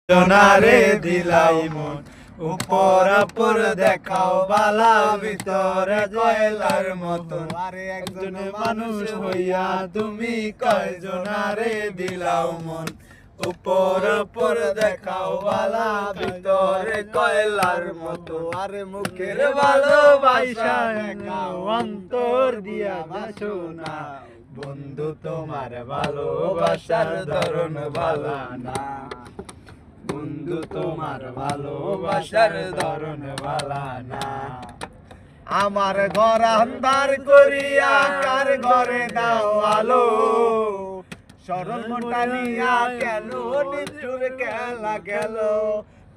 জনারে দিলাই মন উপর উপর দেখাও বালা ভিতরে কয়লার মতন। আরে একজন মানুষ হইয়া তুমি কয়জনারে দিলাও মন উপর উপর দেখাও বালা ভিতরে কয়লার মতো। আরে মুখের ভালোবাসা দেখাও অন্তর দিয়া বাসো না বন্ধু তোমার ভালোবাসার ধরন ভালো না বন্ধু তোমার ভালোবাসার ধরন ভালো না। আমার ঘর আন্ধার করিয়া কার ঘরে দাও আলো সরল মোটা নিয়া কেন নিচুর খেলা গেল।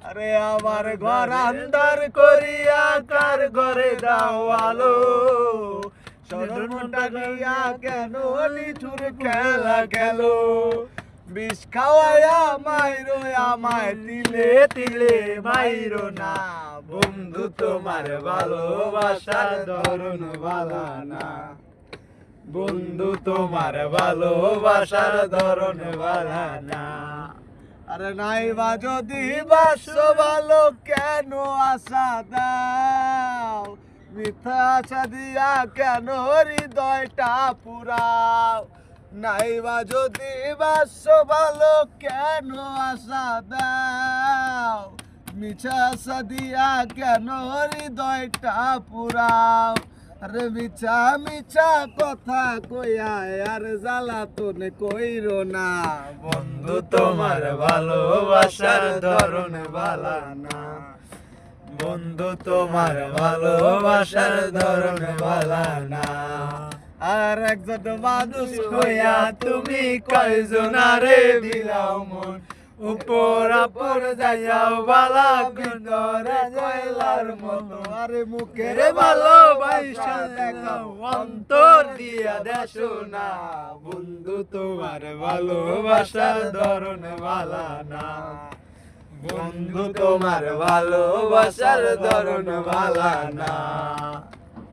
আরে আমার ঘর আন্ধার করিয়া কার ঘরে দাও আলো সরল মোটা নিয়া কেন নিচুর খেলা গেল। বিষ খাওয়ায়া মাইরো আমায় তিলে তিলে মাইরো না বন্ধু তোমার ভালোবাসার ধরন ভালো না বন্ধু তোমার ভালোবাসার ধরন ভালো না। আরে নাইবা যদি বাসো ভালো কেন আশা দাও মিথ্যা আশা দিয়া কেন হৃদয়টা পুরাও। নাইবা যদি বাসো ভালো কেন আশা দাও মিছা আশা দিয়া কেন হৃদয়টা পুরাও। আরে মিছা মিছা কথা কইয়া আর জ্বালাতন কইরো না বন্ধু তোমার ভালোবাসার ধরন ভালো না বন্ধু তোমার ভালোবাসার ধরন ভালো না। আর একজন মানুষ হইয়া তুমি কয়জনারে দিলাও মন উপর উপর যাইয়াও বালা ভিতরে কয়লার মতো। আরে মুখের ভালোবাসা দেখাও অন্তর দিয়া দেশো না বন্ধু তোমার ভালোবাসার ধরন ভালো না বন্ধু তোমার ভালোবাসার ধরন ভালো না।